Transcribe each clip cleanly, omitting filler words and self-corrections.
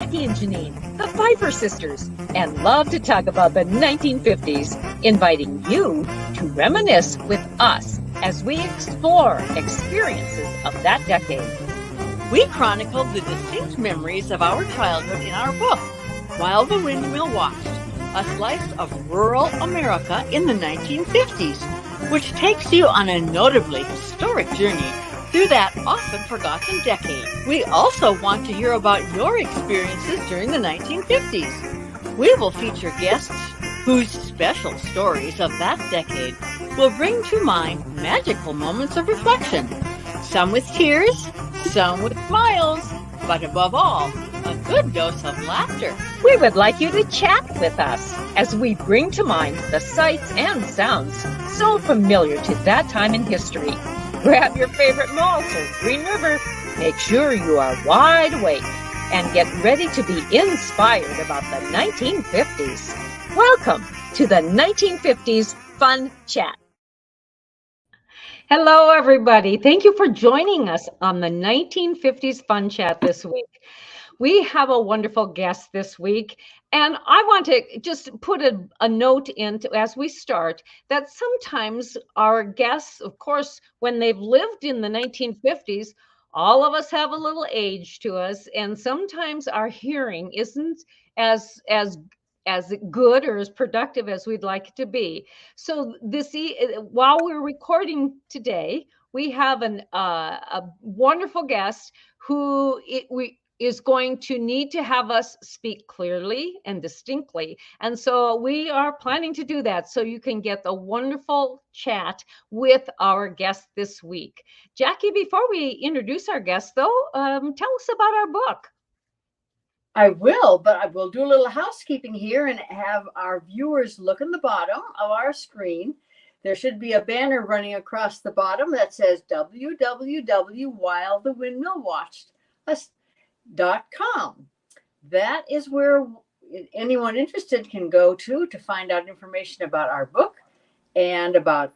Jackie and Janine, the Pfeiffer sisters, and love to talk about the 1950s, inviting you to reminisce with us as we explore experiences of that decade. We chronicled the distinct memories of our childhood in our book, While the Windmill Watched, a slice of rural America in the 1950s, which takes you on a notably historic journey through that often forgotten decade. We also want to hear about your experiences during the 1950s. We will feature guests whose special stories of that decade will bring to mind magical moments of reflection, some with tears, some with smiles, but above all, a good dose of laughter. We would like you to chat with us as we bring to mind the sights and sounds so familiar to that time in history. Grab your favorite malt or Green River. Make sure you are wide awake and get ready to be inspired about the 1950s. Welcome to the 1950s Fun Chat. Hello, everybody. Thank you for joining us on the 1950s Fun Chat this week. We have a wonderful guest this week, and I want to just put a note in as we start that sometimes our guests, of course, when they've lived in the 1950s, all of us have a little age to us, and sometimes our hearing isn't as good or as productive as we'd like it to be. So while we're recording today, we have a wonderful guest who is going to need to have us speak clearly and distinctly. And so we are planning to do that so you can get a wonderful chat with our guest this week. Jackie, before we introduce our guest, though, tell us about our book. I will, but I will do a little housekeeping here and have our viewers look in the bottom of our screen. There should be a banner running across the bottom that says www.whilethewindmillwatched.com. That is where anyone interested can go to find out information about our book and about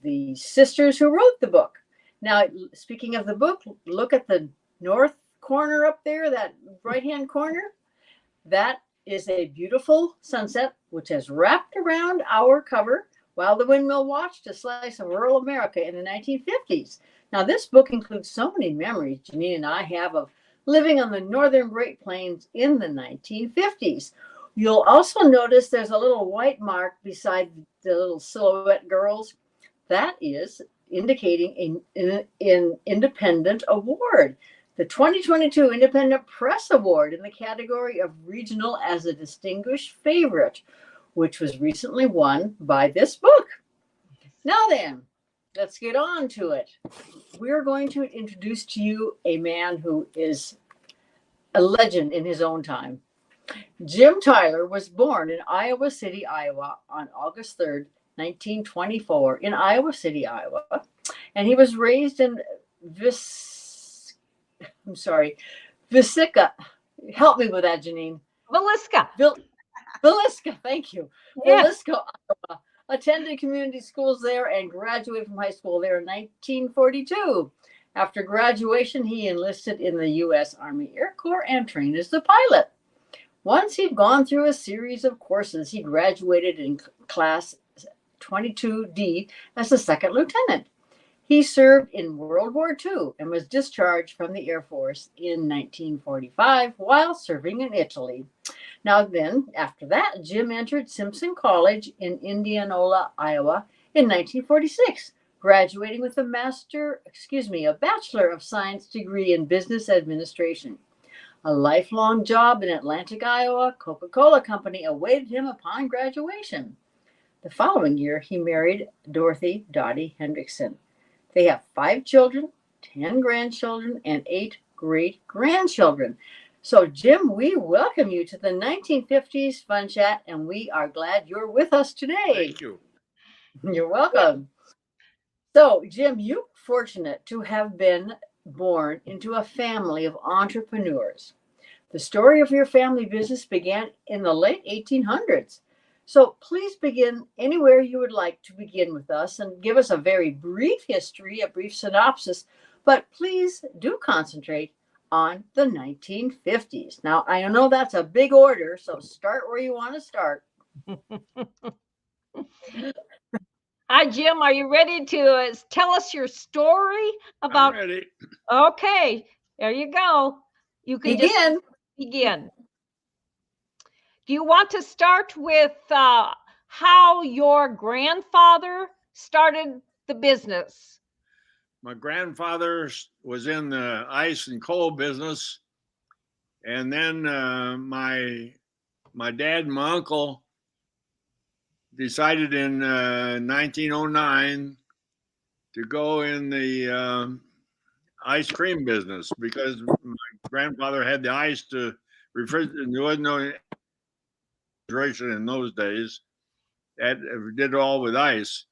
the sisters who wrote the book. Now, speaking of the book, look at the north corner up there, that right-hand corner. That is a beautiful sunset which has wrapped around our cover, While the Windmill Watched, a slice of rural America in the 1950s. Now, this book includes so many memories Janine and I have of living on the northern Great Plains in the 1950s. You'll also notice there's a little white mark beside the little silhouette girls. That is indicating an independent award, the 2022 Independent Press Award in the category of Regional as a Distinguished Favorite, which was recently won by this book. Now then, let's get on to it. We're going to introduce to you a man who is a legend in his own time. Jim Tyler was born in Iowa City, Iowa on August 3rd, 1924 in Iowa City, Iowa. And he was raised in Villisca. Help me with that, Janine. Villisca. Villisca, thank you. Yes. Villisca, Iowa. Attended community schools there and graduated from high school there in 1942. After graduation, he enlisted in the U.S. Army Air Corps and trained as a pilot. Once he'd gone through a series of courses, he graduated in class 22D as a second lieutenant. He served in World War II and was discharged from the Air Force in 1945 while serving in Italy. Now then, after that, Jim entered Simpson College in Indianola, Iowa in 1946, graduating with a Bachelor of Science degree in Business Administration. A lifelong job in Atlantic, Iowa, Coca-Cola Company awaited him upon graduation. The following year, he married Dorothy Dottie Hendrickson. They have 5 children, 10 grandchildren, and 8 great-grandchildren. So, Jim, we welcome you to the 1950s Fun Chat, and we are glad you're with us today. Thank you. You're welcome. So, Jim, you're fortunate to have been born into a family of entrepreneurs. The story of your family business began in the late 1800s. So please begin anywhere you would like to begin with us and give us a very brief history, a brief synopsis, but please do concentrate on the 1950s. Now, I know that's a big order, so start where you want to start. Hi, Jim. Are you ready to tell us your story about? I'm ready. Okay, there you go. You can Begin. just begin. Do you want to start with how your grandfather started the business? My grandfather was in the ice and coal business, and then my dad and my uncle decided in 1909 to go in the ice cream business because my grandfather had the ice to refrigerate. There was no refrigeration in those days. That did it all with ice,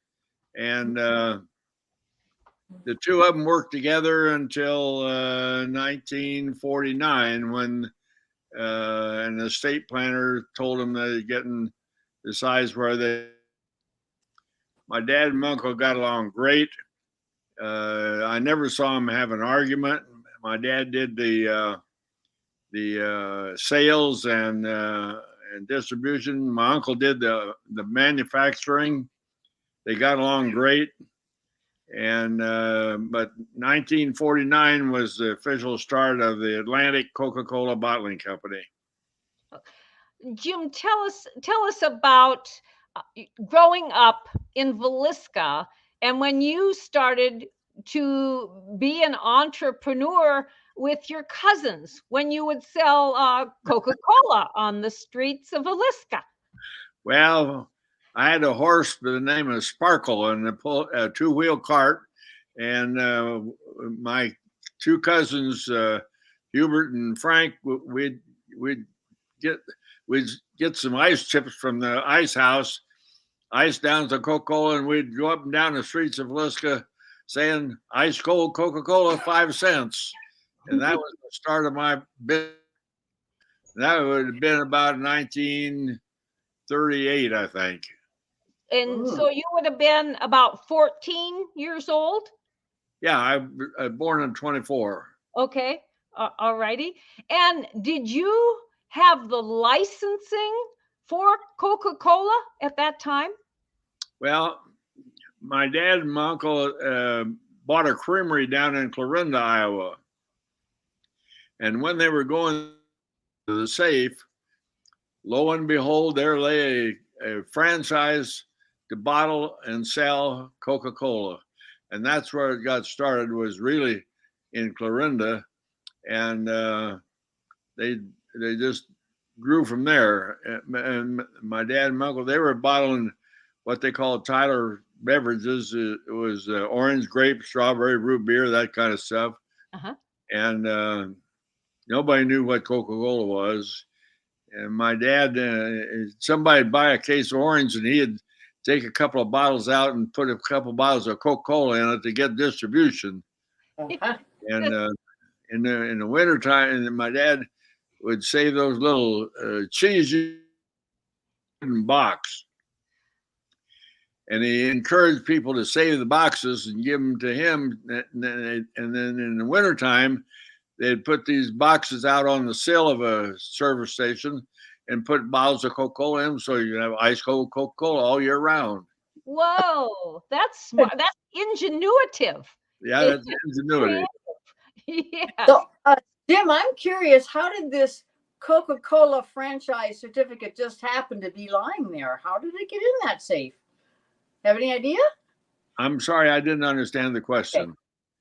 and the two of them worked together until 1949 when an estate planner told them they're getting the size where my dad and my uncle got along great. I never saw them have an argument. My dad did the sales and distribution. My uncle did the manufacturing. They got along great. And but 1949 was the official start of the Atlantic Coca-Cola Bottling Company. Jim, tell us about growing up in Villisca and when you started to be an entrepreneur with your cousins when you would sell Coca-Cola on the streets of Villisca. Well, I had a horse by the name of Sparkle and a two-wheel cart, and my two cousins, Hubert and Frank, we'd get some ice chips from the ice house, ice down to Coca-Cola, and we'd go up and down the streets of Villisca saying ice cold Coca-Cola 5 cents. And that was the start of my business. That would have been about 1938, I think. And so you would have been about 14 years old? Yeah, I was born in 24. Okay, all righty. And did you have the licensing for Coca-Cola at that time? Well, my dad and my uncle bought a creamery down in Clarinda, Iowa. And when they were going to the safe, lo and behold, there lay a franchise to bottle and sell Coca-Cola. And that's where it got started, was really in Clarinda. And they just grew from there. And my dad and my uncle, they were bottling what they called Tyler Beverages. It was orange, grape, strawberry, root beer, that kind of stuff. Uh-huh. And nobody knew what Coca-Cola was. And my dad, somebody'd buy a case of orange and he'd take a couple of bottles out and put a couple of bottles of Coca-Cola in it to get distribution. Uh-huh. And in the wintertime, and my dad would save those little cheese in box. And he encouraged people to save the boxes and give them to him. And then in the wintertime, they'd put these boxes out on the sill of a service station and put bottles of Coca-Cola in them, so you can have ice cold Coca-Cola all year round. Whoa, that's smart. That's ingenuitive. Yeah, that's ingenuity. Yeah. So, Jim, I'm curious, how did this Coca-Cola franchise certificate just happen to be lying there? How did it get in that safe? Have any idea? I'm sorry, I didn't understand the question. Okay.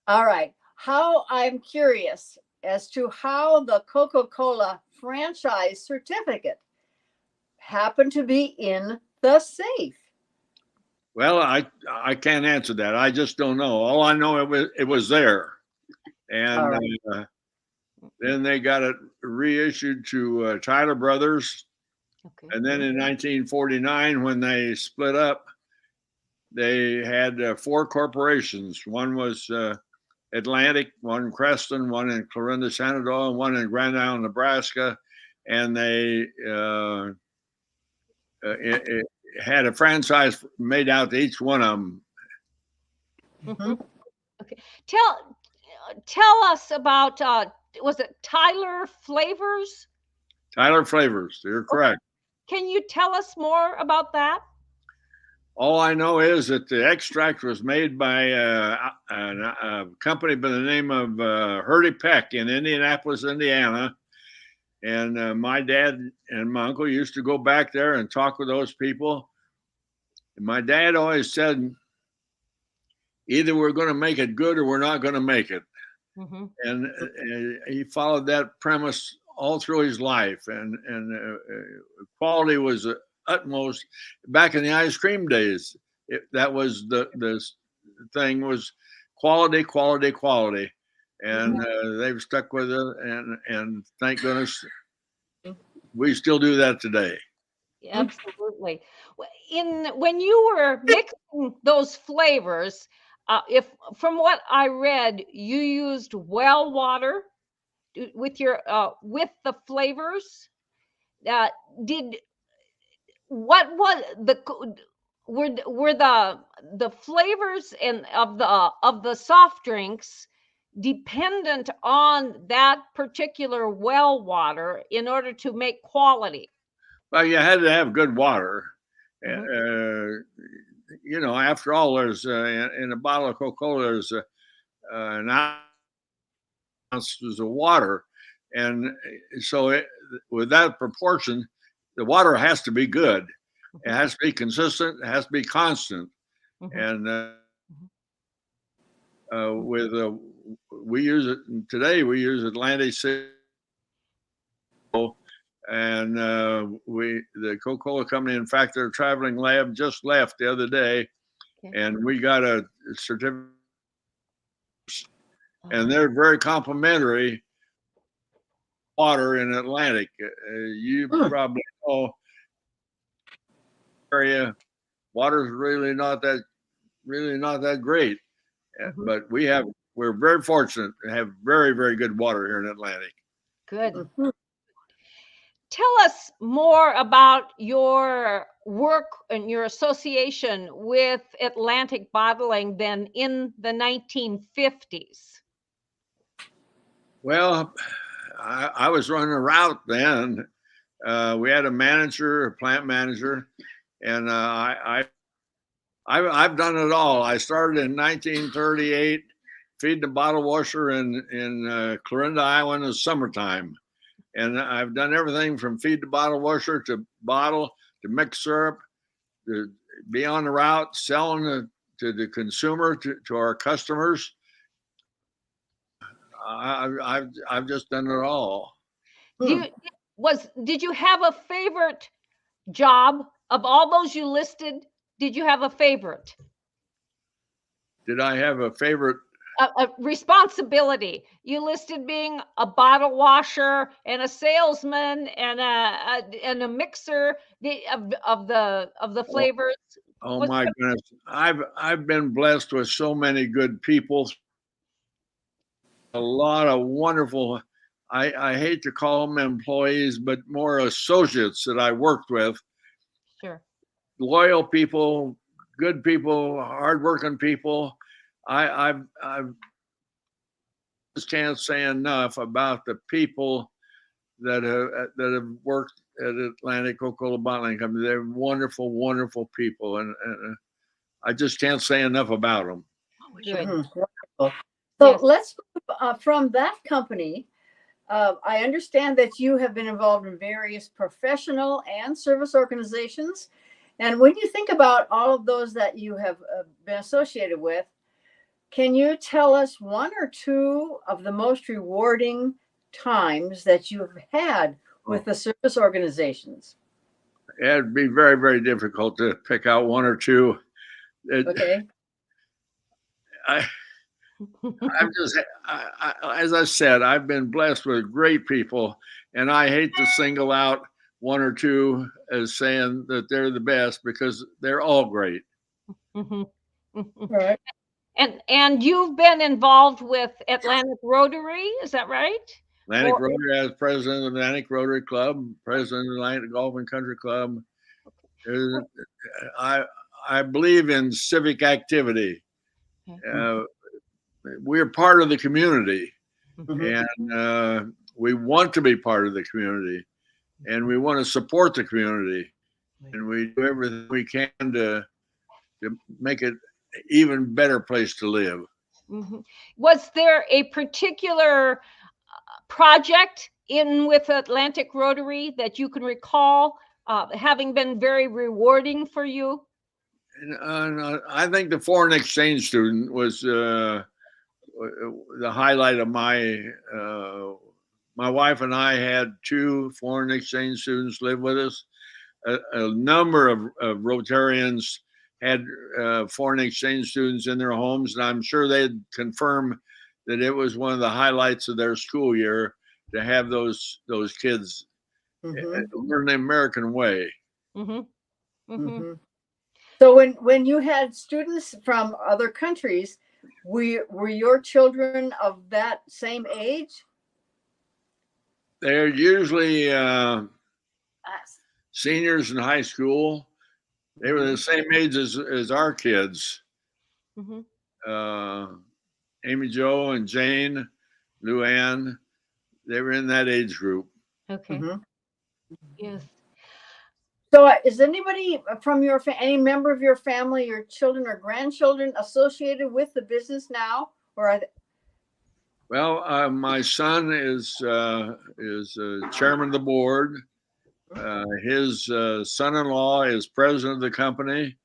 All right. I'm curious as to how the Coca-Cola franchise certificate happened to be in the safe. Well, I can't answer that. I just don't know. All I know, it was there. And Right. then they got it reissued to Tyler Brothers. Okay. And then in 1949, when they split up, they had 4 corporations. One was Atlantic, one in Creston, one in Clarinda, Shenandoah, and one in Grand Island, Nebraska. And they it had a franchise made out to each one of them. Mm-hmm. Okay. Tell us about was it Tyler Flavors? Tyler Flavors, you're correct. Can you tell us more about that? All I know is that the extract was made by a company by the name of Hurdy Peck in Indianapolis, Indiana. And my dad and my uncle used to go back there and talk with those people. And my dad always said, either we're going to make it good or we're not going to make it. Mm-hmm. And he followed that premise all through his life. And quality was utmost. Back in the ice cream days, that was the thing, was quality, quality, quality. And they've stuck with it, and thank goodness we still do that today. Absolutely. When you were mixing those flavors, if from what I read, you used well water with your with the flavors. What was the were the flavors and of the soft drinks dependent on that particular well water in order to make quality? Well, you had to have good water. Mm-hmm. You know, after all, there's in a bottle of Coca-Cola, there's an ounce of water, and so with that proportion, the water has to be good. It has to be consistent. It has to be constant. Mm-hmm. And we use it today. We use Atlantic City, and the Coca-Cola company. In fact, their traveling lab just left the other day, and we got a certificate. And they're very complimentary. Water in Atlantic, you probably know, area water's really not that great, but we're very fortunate to have very, very good water here in Atlantic. Good. Mm-hmm. Tell us more about your work and your association with Atlantic Bottling then in the 1950s. Well, I was running a route then. We had a plant manager, and I've done it all. I started in 1938, feeding the bottle washer in Clarinda, Iowa in the summertime. And I've done everything from feed the bottle washer to bottle to mix syrup, to be on the route, selling to the consumer, to our customers. I've just done it all. Did you have a favorite job of all those you listed? Did you have a favorite? Did I have a favorite? A responsibility. You listed being a bottle washer and a salesman and a mixer of the flavors. Oh my goodness! I've been blessed with so many good people. A lot of wonderful. I hate to call them employees, but more associates that I worked with. Sure. Loyal people, good people, hardworking people. I just can't say enough about the people that have worked at Atlantic Coca-Cola Bottling Company. They're wonderful, wonderful people, and I just can't say enough about them. Good. Wonderful. So let's move from that company. I understand that you have been involved in various professional and service organizations. And when you think about all of those that you have been associated with, can you tell us one or two of the most rewarding times that you've had with the service organizations? It'd be very, very difficult to pick out one or two. Okay. As I said, I've been blessed with great people, and I hate to single out one or two as saying that they're the best, because they're all great. Mm-hmm. Mm-hmm. Right. And you've been involved with Atlantic Rotary, is that right? Atlantic Rotary, as president of the Atlantic Rotary Club, president of the Atlantic Golf and Country Club. I believe in civic activity. We're part of the community, And we want to be part of the community, and we want to support the community, and we do everything we can to make it an even better place to live. Was there a particular project in with Atlantic Rotary that you can recall having been very rewarding for you? And I think the foreign exchange student was the highlight of my wife and I had 2 foreign exchange students live with us. A number of Rotarians had foreign exchange students in their homes, and I'm sure they'd confirm that it was one of the highlights of their school year to have those kids learn the American way. So when you had students from other countries, were your children of that same age? They're usually seniors in high school. They were the same age as our kids. Amy Jo and Jane, Luann, they were in that age group. Okay. Yes. So is anybody from any member of your family, your children or grandchildren associated with the business now, or are they? Well, my son is chairman of the board. His son-in-law is president of the company.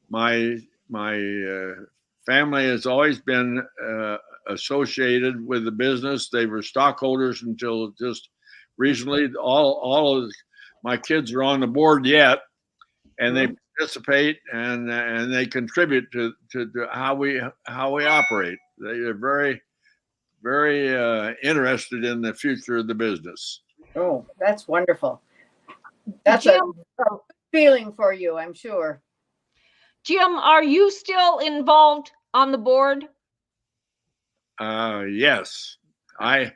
My family has always been associated with the business. They were stockholders until just recently. All of my kids are on the board yet, and they participate and they contribute to how we operate. They are very, very interested in the future of the business. Oh, that's wonderful. That's a feeling for you, I'm sure. Jim, are you still involved on the board? Yes, I'm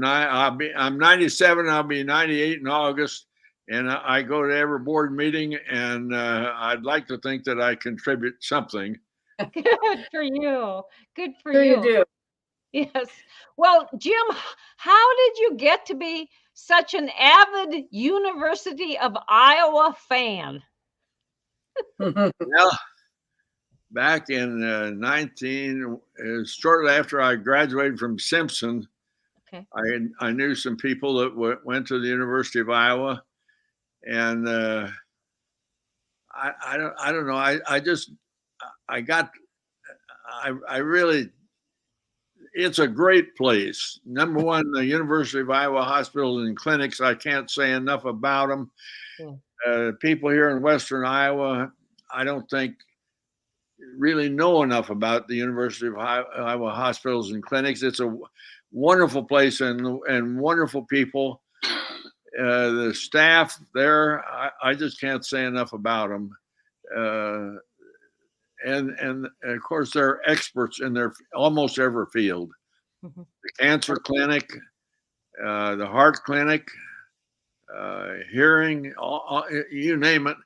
97. I'll be 98 in August, and I go to every board meeting, and I'd like to think that I contribute something. Good for you. Good for Sure you. You do. Yes. Well, Jim, how did you get to be such an avid University of Iowa fan? Well, back in shortly after I graduated from Simpson, I knew some people that went to the University of Iowa, and I don't know. I really, it's a great place. Number one, the University of Iowa hospitals and clinics, I can't say enough about them. People here in Western Iowa, I don't think really know enough about the University of Iowa hospitals and clinics. It's a wonderful place and wonderful people. The staff there, I just can't say enough about them. And of course, they're experts in their almost every field. The cancer clinic, the heart clinic, hearing, you name it.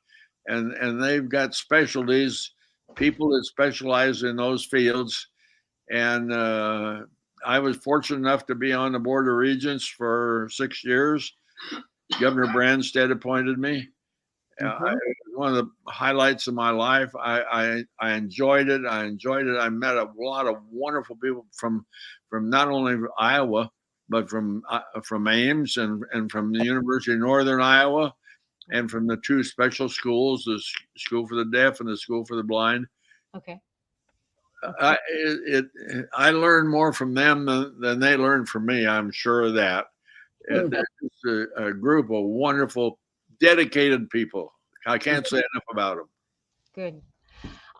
And they've got specialties, people that specialize in those fields. And I was fortunate enough to be on the Board of Regents for 6 years. Governor Branstad appointed me. It was one of the highlights of my life. I enjoyed it. I met a lot of wonderful people from not only Iowa, but from Ames and from the University of Northern Iowa, and from the 2 special schools, the School for the Deaf and the School for the Blind. Okay. I learned more from them than they learned from me. I'm sure of that. It's a group of wonderful, dedicated people. I can't say enough about them. Good.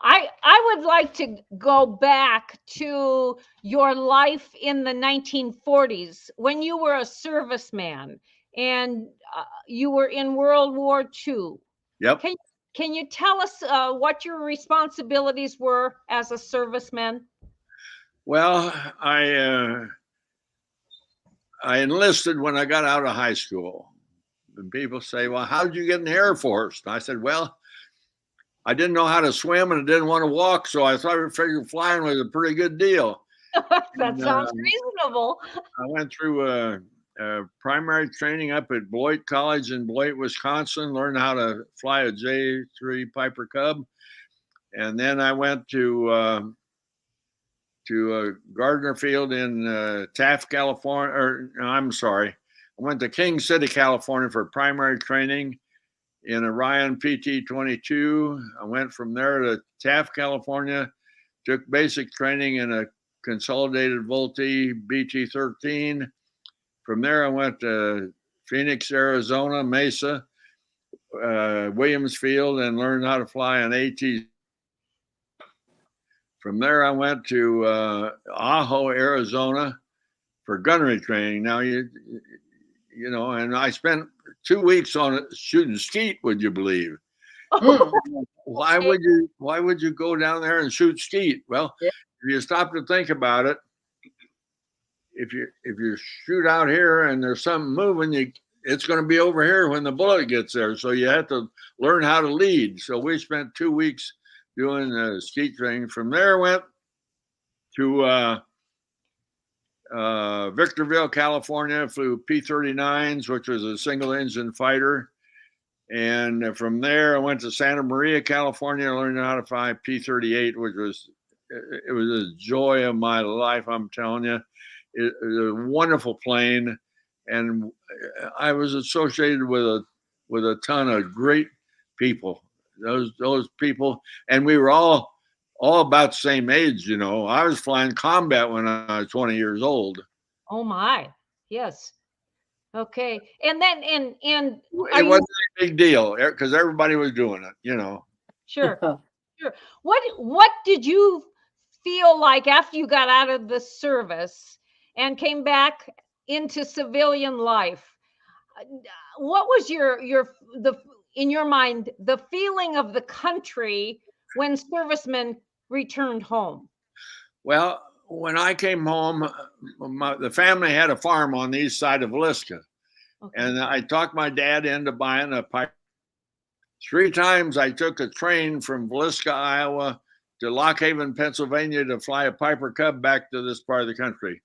I would like to go back to your life in the 1940s when you were a serviceman and you were in World War II. Yep. Can you tell us what your responsibilities were as a serviceman? Well, I enlisted when I got out of high school. And people say, well, how did you get in the Air Force? And I said, well, I didn't know how to swim and I didn't want to walk, so I thought I figured flying was a pretty good deal. That sounds reasonable. I went through primary training up at Beloit College in Beloit, Wisconsin, learned how to fly a J3 Piper Cub. And then I went to Gardner Field in Taft, California, or no, I'm sorry. I went to King City, California for primary training in a Ryan PT-22. I went from there to Taft, California, took basic training in a consolidated Vultee BT-13. From there, I went to Phoenix, Arizona, Mesa, Williams Field, and learned how to fly an AT. From there, I went to Ajo, Arizona for gunnery training. Now, you know, and I spent 2 weeks on it shooting skeet, would you believe? Why would you go down there and shoot skeet? Well, if you stop to think about it, if you shoot out here and there's something moving, it's going to be over here when the bullet gets there. So you have to learn how to lead. So we spent 2 weeks doing skeet training. From there, went to Victorville, California, flew P-39s, which was a single engine fighter. And from there, I went to Santa Maria, California, learned how to fly P-38, which was a joy of my life, I'm telling you. It was a wonderful plane, and I was associated with a ton of great people. Those people, and we were all about the same age, you know. I was flying combat when I was 20 years old. Oh my, yes. Okay, and then and it wasn't a big deal because everybody was doing it, you know. Sure, sure. What did you feel like after you got out of the service and came back into civilian life? What was in your mind the feeling of the country when servicemen returned home? Well, when I came home, the family had a farm on the east side of Villisca. Okay. And I talked my dad into buying a Piper. 3 times I took a train from Villisca, Iowa to Lock Haven, Pennsylvania to fly a Piper Cub back to this part of the country.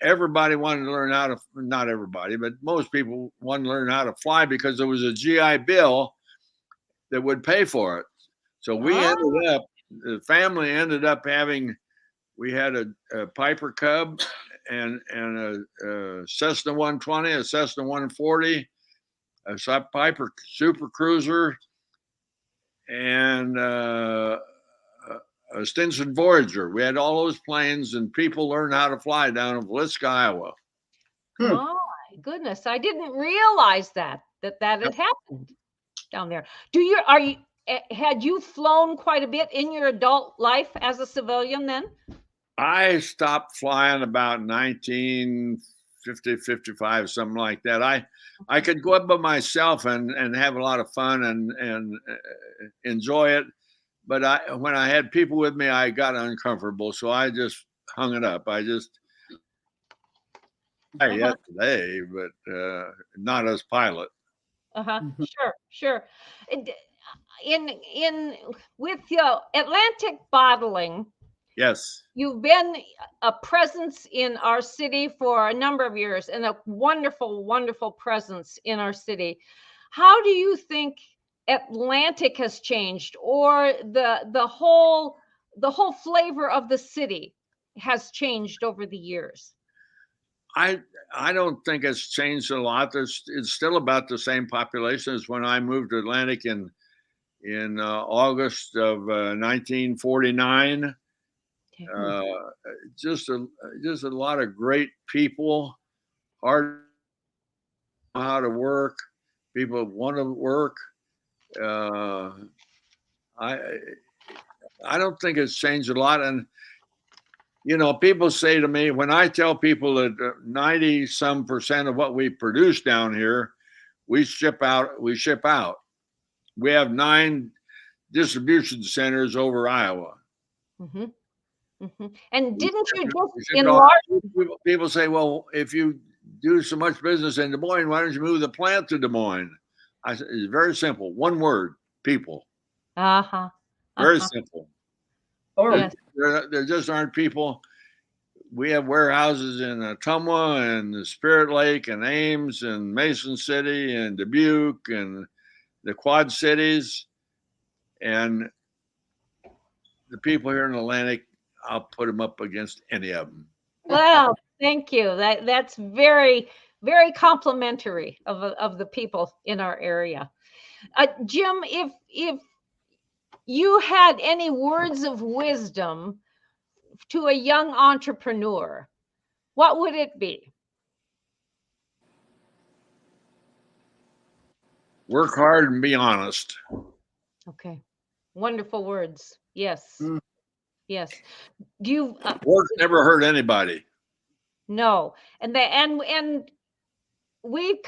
Everybody wanted to learn how to, not everybody, but most people wanted to learn how to fly because there was a GI Bill that would pay for it. So the family ended up we had a Piper Cub and a Cessna 120, a Cessna 140, a Piper Super Cruiser, and a Stinson Voyager. We had all those planes, and people learned how to fly down in Villisca, Iowa. Oh my goodness! I didn't realize that had happened down there. Had you flown quite a bit in your adult life as a civilian then? I stopped flying about 1950, 55, something like that. I could go up by myself and have a lot of fun and enjoy it. But when I had people with me, I got uncomfortable. So I just hung it up. Today, but not as pilot. Sure. With Atlantic Bottling, yes, you've been a presence in our city for a number of years, and a wonderful, wonderful presence in our city. How do you think Atlantic has changed, or the whole flavor of the city has changed over the years? I don't think it's changed a lot. It's still about the same population as when I moved to Atlantic in August of 1949. Just a lot of great people, hard how to work, people want to work. I don't think it's changed a lot. And you know, people say to me, when I tell people that 90% of what we produce down here, we ship out. We have 9 distribution centers over Iowa. Mm-hmm. Mm-hmm. And didn't you just enlarge? People say, well, if you do so much business in Des Moines, why don't you move the plant to Des Moines? I said, it's very simple. One word, people. Very simple. Or Yes. There just aren't people. We have warehouses in Ottumwa and Spirit Lake and Ames and Mason City and Dubuque and the Quad Cities. And the people here in Atlantic, I'll put them up against any of them. Well, thank you. That's very, very complimentary of the people in our area. Jim, if you had any words of wisdom to a young entrepreneur, what would it be? Work hard and be honest. Okay. Wonderful words. Yes. Yes. Do you Work never hurt anybody. no. And we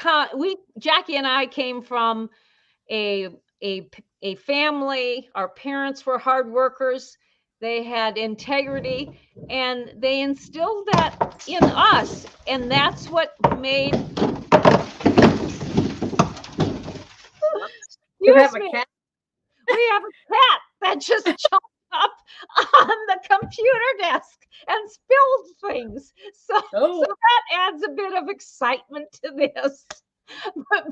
Jackie and I came from a family. Our parents were hard workers. They had integrity, and they instilled that in us, and that's what made you have a cat. We have a cat that just jumped up on the computer desk and spilled things. So that adds a bit of excitement to this.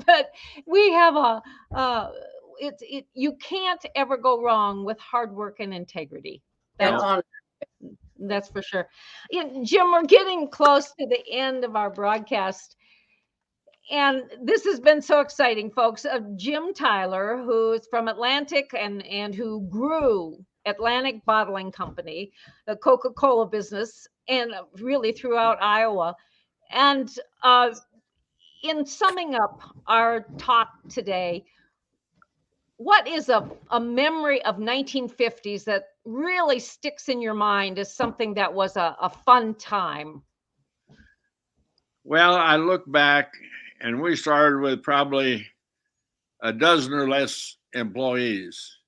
But we have you can't ever go wrong with hard work and integrity. That's for sure. Jim, we're getting close to the end of our broadcast. And this has been so exciting, folks. Jim Tyler, who's from Atlantic and who grew Atlantic Bottling Company, the Coca-Cola business, and really throughout Iowa. And in summing up our talk today, what is a memory of 1950s that really sticks in your mind as something that was a fun time? Well, I look back, and we started with probably a dozen or less employees.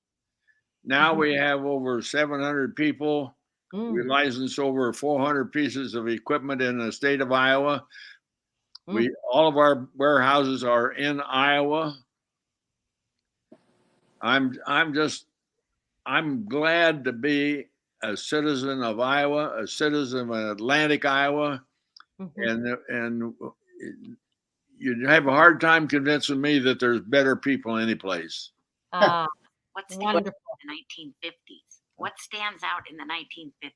Now we have over 700 people. We license over 400 pieces of equipment in the state of Iowa. All of our warehouses are in Iowa. I'm glad to be a citizen of Iowa, a citizen of Atlantic, Iowa, and you'd have a hard time convincing me that there's better people any place. What's wonderful in the 1950s? What stands out in the 1950s?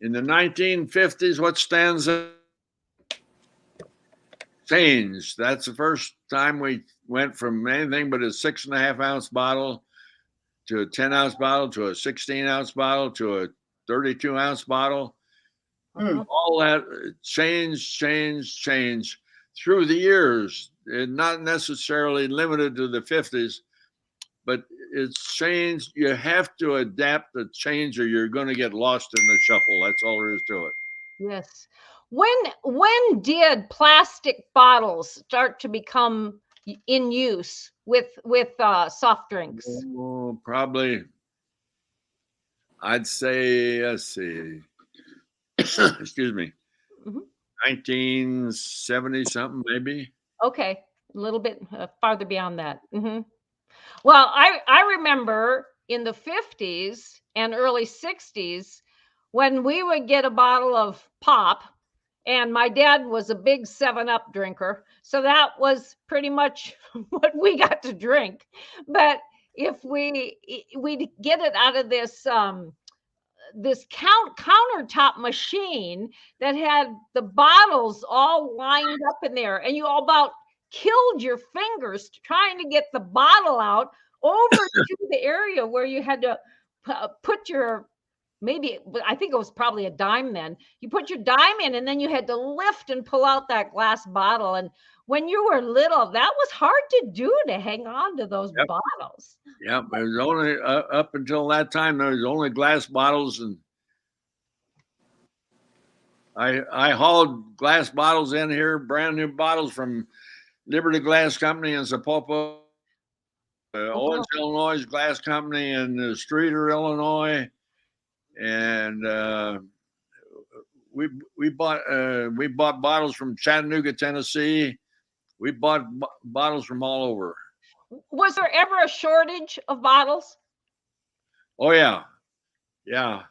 In the 1950s, what stands out? Change. That's the first time we went from anything but a 6.5 ounce bottle to a 10-ounce bottle to a 16-ounce bottle to a 32-ounce bottle. All that change through the years, and not necessarily limited to the 50s, but it's changed. You have to adapt to change or you're going to get lost in the shuffle. That's all there is to it. Yes. When did plastic bottles start to become in use with soft drinks? Oh, probably, I'd say, let's see, excuse me, 1970 something maybe. Okay, a little bit farther beyond that. Well, I remember in the 50s and early 60s when we would get a bottle of pop. And my dad was a big 7-Up drinker. So that was pretty much what we got to drink. But if we'd get it out of this this countertop machine that had the bottles all lined up in there, and you all about killed your fingers trying to get the bottle out over to the area where you had to put your, maybe, I think it was probably a dime then. You put your dime in and then you had to lift and pull out that glass bottle. And when you were little, that was hard to do, to hang on to those bottles. Yep. It was only up until that time, there was only glass bottles. And I hauled glass bottles in here, brand new bottles from Liberty Glass Company in Sapulpa, Owens, Illinois Glass Company in Streeter, Illinois. And we bought bottles from Chattanooga, Tennessee. We bought bottles from all over. Was there ever a shortage of bottles? Oh yeah, Yeah.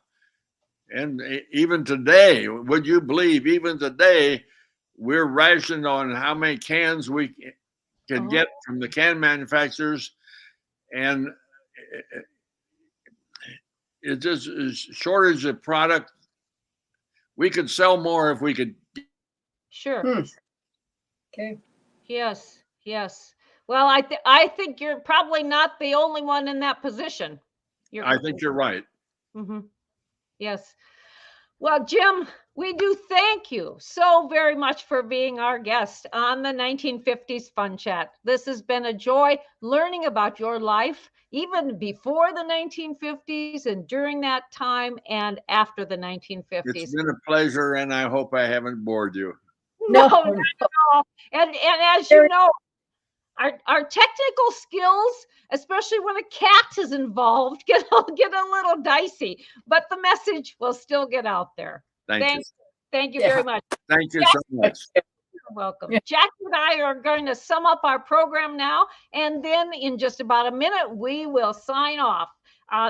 And even today, would you believe, even today, we're rationed on how many cans we can get from the can manufacturers. And it's just a shortage of product. We could sell more if we could. Sure. Okay. Yes. Yes. Well, I think you're probably not the only one in that position. I think you're right. Mm-hmm. Yes. Well, Jim, we do thank you so very much for being our guest on the 1950s Fun Chat. This has been a joy learning about your life, even before the 1950s and during that time and after the 1950s. It's been a pleasure, and I hope I haven't bored you. No, not at all. And as you know, our technical skills, especially when a cat is involved, get a little dicey, but the message will still get out there. Thank you very much. Thank you so much. You're welcome. Jackie and I are going to sum up our program now, and then in just about a minute, we will sign off.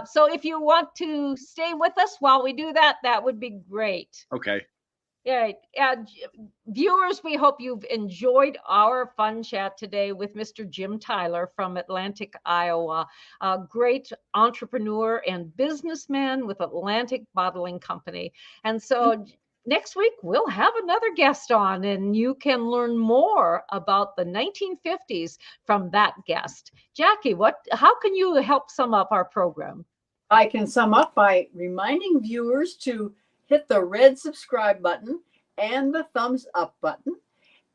So if you want to stay with us while we do that, that would be great. Okay. Yeah, viewers, we hope you've enjoyed our fun chat today with Mr. Jim Tyler from Atlantic, Iowa, a great entrepreneur and businessman with Atlantic Bottling Company. And so next week, we'll have another guest on, and you can learn more about the 1950s from that guest. Jackie, how can you help sum up our program? I can sum up by reminding viewers to hit the red subscribe button and the thumbs up button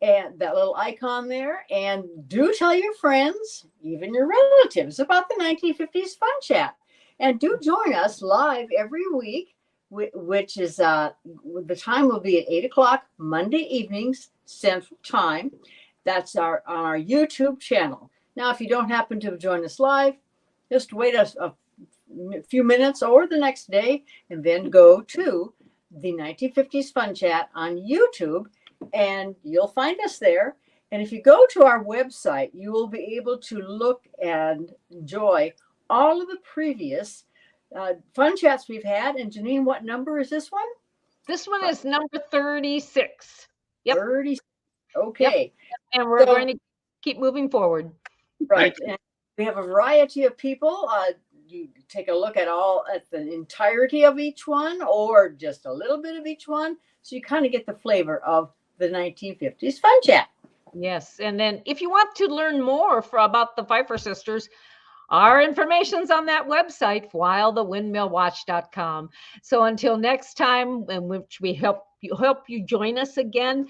and that little icon there. And do tell your friends, even your relatives, about the 1950s Fun Chat. And do join us live every week, which is the time will be at 8 o'clock Monday evenings Central Time. That's on our YouTube channel. Now, if you don't happen to join us live, just wait a few minutes or the next day and then go to the 1950s Fun Chat on YouTube and you'll find us there. And if you go to our website, you will be able to look and enjoy all of the previous Fun Chats we've had. And Janine, what number is this one? This one is number 36. Yep. 30. Okay. Yep. And we're going to keep moving forward. Right. And we have a variety of people. You take a look at the entirety of each one or just a little bit of each one. So you kind of get the flavor of the 1950s Fun Chat. Yes. And then if you want to learn more about the Pfeiffer sisters, our information's on that website, whilethewindmillwatch.com. So until next time, in which we hope you join us again,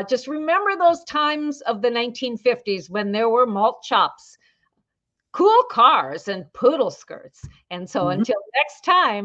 just remember those times of the 1950s when there were malt chops, cool cars, and poodle skirts. And so until next time.